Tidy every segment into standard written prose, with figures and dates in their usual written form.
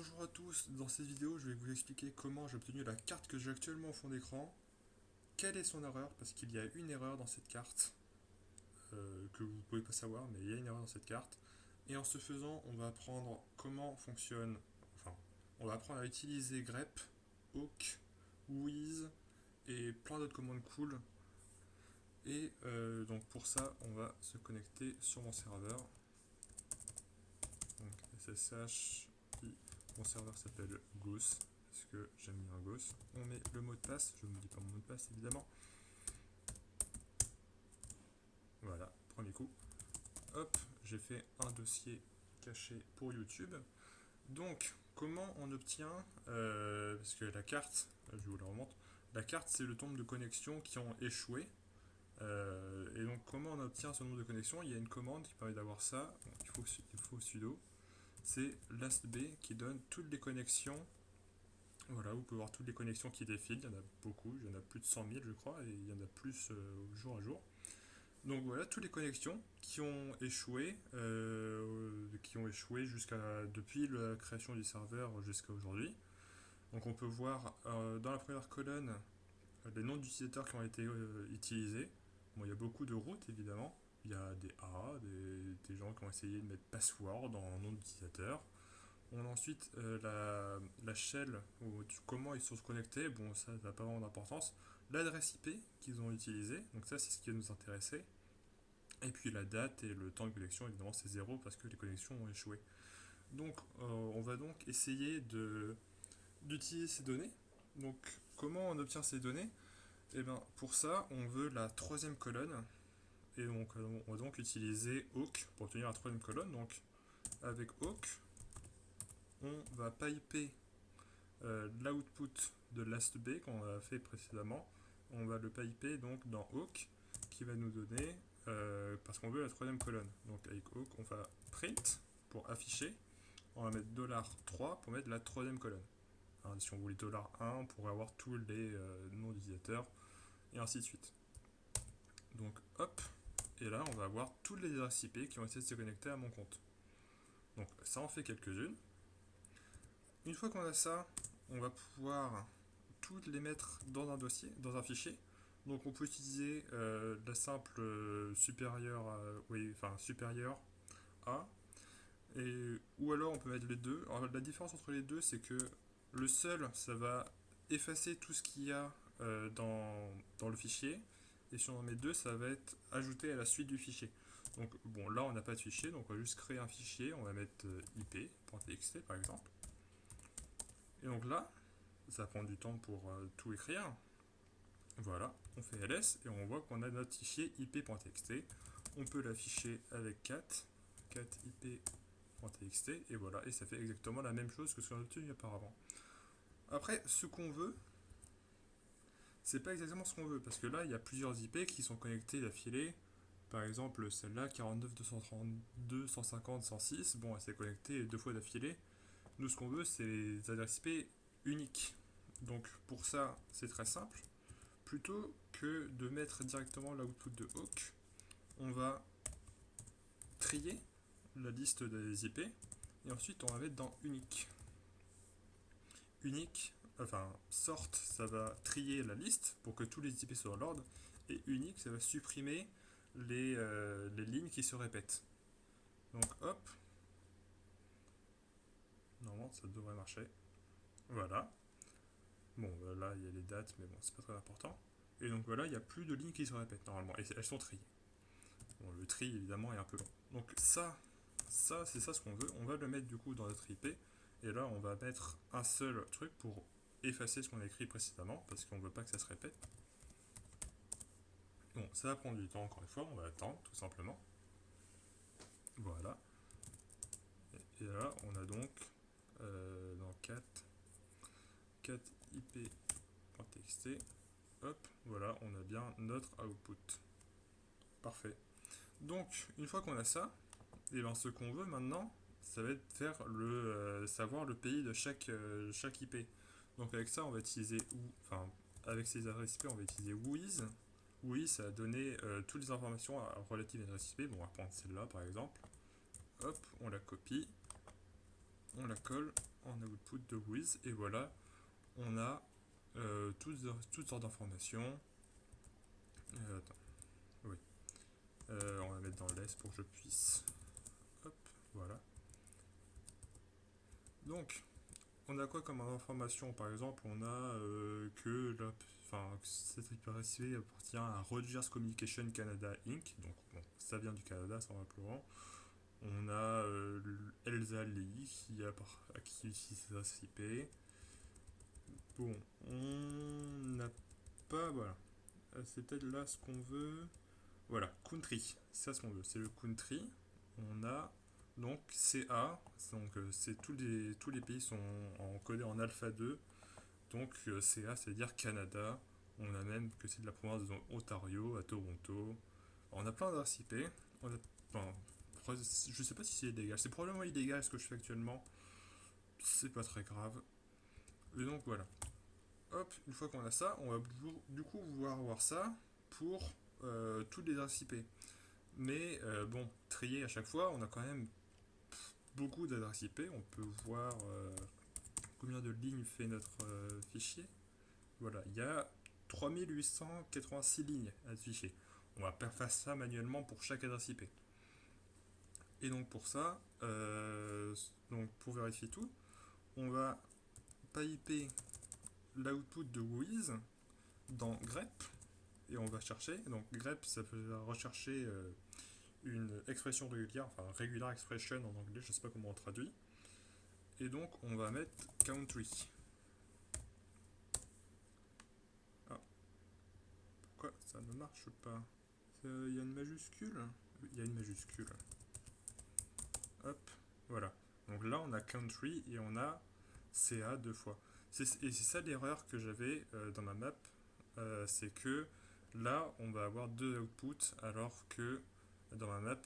Bonjour à tous, dans cette vidéo je vais vous expliquer comment j'ai obtenu la carte que j'ai actuellement au fond d'écran, quelle est son erreur, parce qu'il y a une erreur dans cette carte, que vous ne pouvez pas savoir, mais il y a une erreur dans cette carte, et en ce faisant on va apprendre comment fonctionne, enfin on va apprendre à utiliser grep, awk, wheeze et plein d'autres commandes cool, et donc pour ça on va se connecter sur mon serveur, donc SSH. Mon serveur s'appelle Gauss, parce que j'aime bien Gauss. On met le mot de passe, je ne vous dis pas mon mot de passe évidemment. Voilà, premier coup. Hop, j'ai fait un dossier caché pour YouTube. Donc, comment on obtient, parce que la carte, je vous la remonte, la carte c'est le nombre de connexions qui ont échoué. Et donc comment on obtient ce nombre de connexions? Il y a une commande qui permet d'avoir ça. Donc, il faut sudo. C'est lastb qui donne toutes les connexions. Voilà, vous pouvez voir toutes les connexions qui défilent, il y en a beaucoup, il y en a plus de 100 000 je crois, et il y en a plus jour à jour. Donc voilà, toutes les connexions qui ont échoué depuis la création du serveur jusqu'à aujourd'hui. Donc on peut voir dans la première colonne les noms d'utilisateurs qui ont été utilisés. Bon, il y a beaucoup de routes évidemment, il y a des gens qui ont essayé de mettre password en nom d'utilisateur. On a ensuite la shell, ou comment ils sont connectés, bon ça n'a pas vraiment d'importance. L'adresse IP qu'ils ont utilisée, donc ça c'est ce qui nous intéressait. Et puis la date et le temps de connexion, évidemment c'est 0 parce que les connexions ont échoué. Donc on va donc essayer d'utiliser ces données. Donc comment on obtient ces données? Et bien pour ça on veut la troisième colonne. Et donc on va donc utiliser awk pour obtenir la troisième colonne. Donc avec awk, on va piper l'output de lastb qu'on a fait précédemment. On va le piper donc dans awk qui va nous donner, parce qu'on veut la troisième colonne. Donc avec awk on va print pour afficher, on va mettre $3 pour mettre la troisième colonne. Hein, si on voulait $1, on pourrait avoir tous les noms d'utilisateurs et ainsi de suite. Donc hop, et là on va avoir toutes les adresses IP qui ont essayé de se connecter à mon compte. Donc ça en fait quelques-unes. Une fois qu'on a ça, on va pouvoir toutes les mettre dans un dossier, dans un fichier. Donc on peut utiliser la simple supérieure supérieure à, ou alors on peut mettre les deux. Alors, la différence entre les deux, c'est que le seul, ça va effacer tout ce qu'il y a dans le fichier, et si on en met deux, ça va être ajouté à la suite du fichier. Donc bon, là on n'a pas de fichier, donc on va juste créer un fichier, on va mettre ip.txt par exemple. Et donc là, ça prend du temps pour tout écrire. Voilà, on fait ls et on voit qu'on a notre fichier ip.txt. On peut l'afficher avec cat ip.txt et voilà, et ça fait exactement la même chose que ce qu'on a obtenu auparavant. Après, ce qu'on veut, c'est pas exactement ce qu'on veut, parce que là, il y a plusieurs IP qui sont connectés d'affilée. Par exemple, celle-là, 49.232.150.106, bon, elle s'est connectée deux fois d'affilée. Nous, ce qu'on veut, c'est les adresses IP uniques. Donc, pour ça, c'est très simple. Plutôt que de mettre directement l'output de awk, on va trier la liste des IP et ensuite on va mettre dans unique. Unique, enfin sort, ça va trier la liste pour que tous les IP soient dans l'ordre, et unique, ça va supprimer les lignes qui se répètent. Donc hop, normalement ça devrait marcher. Voilà. Bon, là il y a les dates, mais bon, c'est pas très important. Et donc voilà, il n'y a plus de lignes qui se répètent normalement, et elles sont triées. Bon, le tri évidemment est un peu long. Donc c'est ça ce qu'on veut. On va le mettre du coup dans notre IP. Et là, on va mettre un seul truc pour effacer ce qu'on a écrit précédemment, parce qu'on ne veut pas que ça se répète. Bon, ça va prendre du temps encore une fois, on va attendre tout simplement. Voilà. Et là, on a donc dans cat ip.txt, hop, voilà, on a bien notre output. Parfait. Donc, une fois qu'on a ça, et bien ce qu'on veut maintenant, ça va être savoir le pays de chaque IP. Donc avec ça, on va utiliser avec ces adresses IP, on va utiliser whois. Whois, ça va donner toutes les informations relatives à l'adresse IP. Bon, on va prendre celle-là par exemple. Hop, on la copie, on la colle en output de with, et voilà, on a toutes sortes d'informations. Attends, oui. On va mettre dans l'est pour que je puisse. Hop, voilà. Donc, on a quoi comme information? Par exemple, on a cette hyperactivité appartient à Rogers Communication Canada Inc. Donc, bon, ça vient du Canada, ça en va plus loin. On a Elsa Lee qui utilise cette IP. Bon, on n'a pas. Voilà. C'est peut-être là ce qu'on veut. Voilà, country. C'est ça ce qu'on veut. C'est le country. On a donc CA. Donc, tous les pays sont encodés en alpha 2. Donc, CA, c'est-à-dire Canada. On a même que c'est de la province de Ontario à Toronto. On a plein d'adresses IP. On a, enfin, je sais pas si c'est illégal. C'est probablement illégal ce que je fais actuellement. C'est pas très grave. Et donc voilà. Hop, une fois qu'on a ça, on va du coup pouvoir voir ça pour toutes les adresses IP. Mais bon, trier à chaque fois, on a quand même beaucoup d'adresses IP. On peut voir combien de lignes fait notre fichier. Voilà, il y a 3886 lignes à ce fichier. On va faire ça manuellement pour chaque adresse IP. Et donc pour ça, donc pour vérifier tout, on va piper l'output de with dans grep et on va chercher. Donc grep, ça peut rechercher une expression régulière, enfin regular expression en anglais, je sais pas comment on traduit. Et donc on va mettre country. Ah, pourquoi ça ne marche pas? Il y a une majuscule? Il y a une majuscule. Hop, voilà. Donc là on a country et on a CA deux fois. Et c'est ça l'erreur que j'avais dans ma map, c'est que là on va avoir deux outputs alors que dans ma map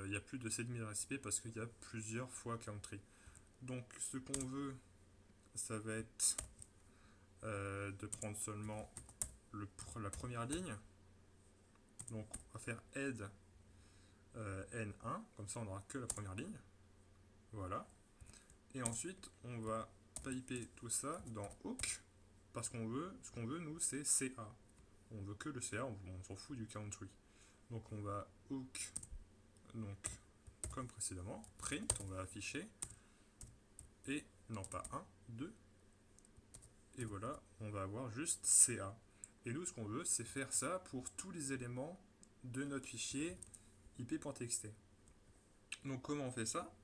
il y a plus de 7000 RSP parce qu'il y a plusieurs fois country. Donc ce qu'on veut, ça va être de prendre seulement la première ligne. Donc on va faire head N1, comme ça on n'aura que la première ligne. Voilà. Et ensuite on va piper tout ça dans hook, parce qu'on veut, ce qu'on veut nous c'est CA. On veut que le CA, on s'en fout du country. Donc on va hook, donc comme précédemment, print, on va afficher, et non pas 1, 2, et voilà, on va avoir juste CA. Et nous ce qu'on veut c'est faire ça pour tous les éléments de notre fichier ip.txt. Donc comment on fait ça?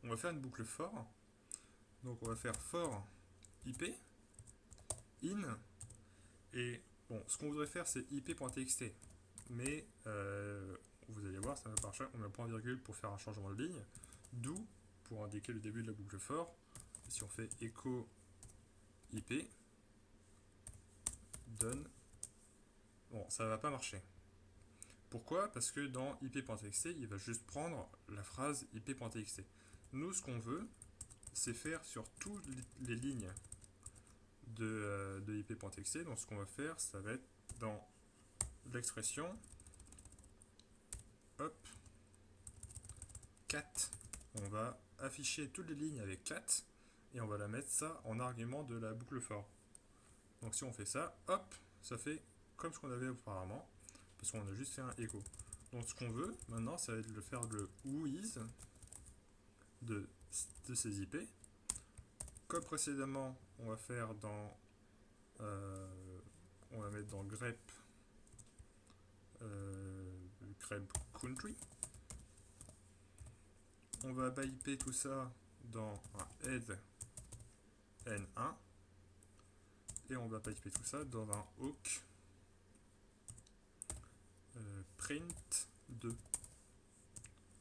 On va faire une boucle for, donc on va faire for ip, in, et bon, ce qu'on voudrait faire c'est ip.txt, mais vous allez voir, ça va marcher. On met un point virgule pour faire un changement de ligne, do pour indiquer le début de la boucle for. Si on fait echo ip, donne, bon, ça va pas marcher. Pourquoi? Parce que dans ip.txt, il va juste prendre la phrase ip.txt. Nous, ce qu'on veut, c'est faire sur toutes les lignes de ip.txt. Donc, ce qu'on va faire, ça va être dans l'expression, hop, cat. On va afficher toutes les lignes avec cat et on va la mettre ça en argument de la boucle for. Donc, si on fait ça, hop, ça fait comme ce qu'on avait auparavant, parce qu'on a juste fait un echo. Donc, ce qu'on veut maintenant, ça va être de faire le whois de ces IP. Comme précédemment, on va faire dans on va mettre dans grep grep country. On va byper tout ça dans un head n1 et on va byper tout ça dans un hook print 2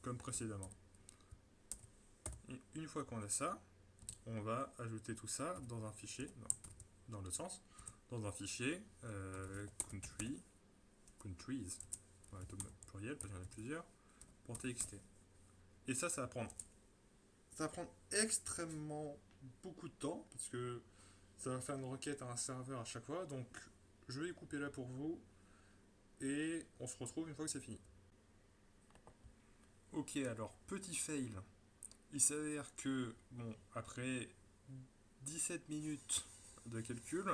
comme précédemment. Et une fois qu'on a ça, on va ajouter tout ça dans un fichier, non, dans le sens, dans un fichier countries, on va être au pluriel parce qu'il y en a plusieurs, pour txt. Et ça va prendre extrêmement beaucoup de temps parce que ça va faire une requête à un serveur à chaque fois. Donc je vais couper là pour vous et on se retrouve une fois que c'est fini. Ok, alors petit fail. Il s'avère que, bon, après 17 minutes de calcul,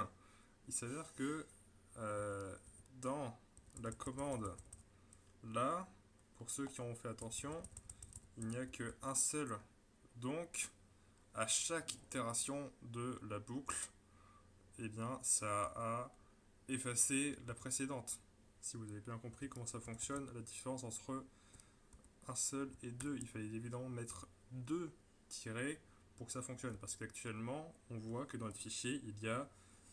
il s'avère que dans la commande là, pour ceux qui ont fait attention, il n'y a qu'un seul. Donc, à chaque itération de la boucle, eh bien, ça a effacé la précédente. Si vous avez bien compris comment ça fonctionne, la différence entre un seul et deux, il fallait évidemment mettre deux tirets pour que ça fonctionne. Parce qu'actuellement, on voit que dans le fichier, il y a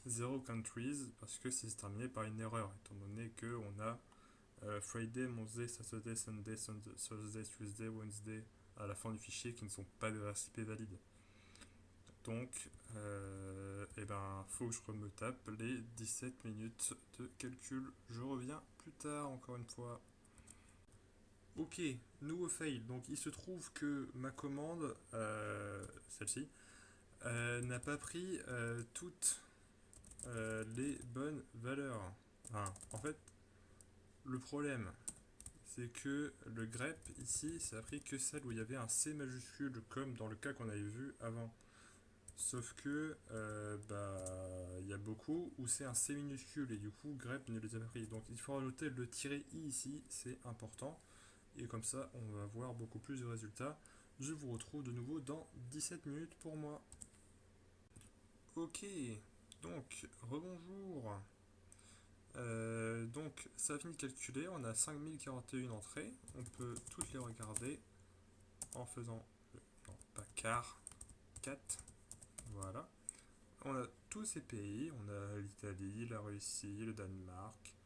0 countries parce que c'est terminé par une erreur, étant donné qu'on a Friday, Monday, Saturday, Sunday, Thursday, Tuesday, Wednesday à la fin du fichier qui ne sont pas de RCP valides. Donc, eh ben, faut que je me tape les 17 minutes de calcul. Je reviens plus tard, encore une fois. Ok, nouveau fail. Donc, il se trouve que ma commande, celle-ci, n'a pas pris toutes les bonnes valeurs. Enfin, en fait, le problème, c'est que le grep ici, ça a pris que celle où il y avait un C majuscule, comme dans le cas qu'on avait vu avant. Sauf que il y a beaucoup où c'est un C minuscule et du coup grep ne les a pas pris. Donc il faut rajouter le tiret I ici, c'est important. Et comme ça, on va avoir beaucoup plus de résultats. Je vous retrouve de nouveau dans 17 minutes pour moi. Ok, donc rebonjour. Donc ça a fini de calculer, on a 5041 entrées, on peut toutes les regarder en faisant, non pas quart, 4, voilà. On a tous ces pays, on a l'Italie, la Russie, le Danemark.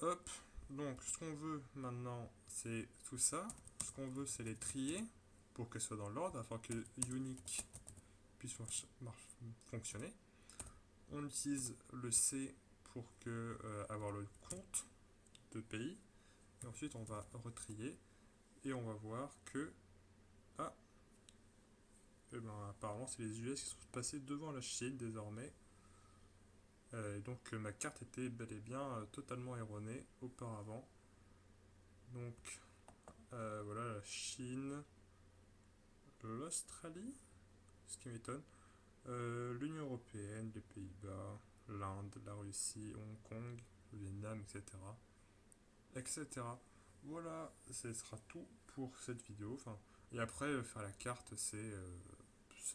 Hop, donc ce qu'on veut maintenant c'est tout ça, ce qu'on veut c'est les trier pour qu'elles soient dans l'ordre afin que unique puisse fonctionner. On utilise le C pour avoir le compte de pays. Et ensuite, on va retrier et on va voir que ah, apparemment, c'est les US qui sont passés devant la Chine désormais. Donc, ma carte était bel et bien totalement erronée auparavant. Donc, voilà la Chine, l'Australie, ce qui m'étonne, l'Union Européenne, les Pays-Bas, l'Inde, la Russie, Hong Kong, le Vietnam, etc. etc. Voilà, ce sera tout pour cette vidéo. Enfin, et après, faire la carte, c'est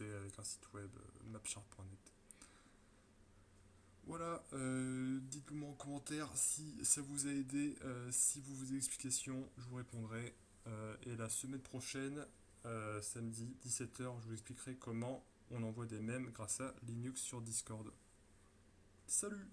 avec un site web, mapchart.net. Voilà, dites-moi en commentaire si ça vous a aidé, si vous avez des explications, je vous répondrai. Et la semaine prochaine, samedi 17h, je vous expliquerai comment on envoie des mèmes grâce à Linux sur Discord. Salut!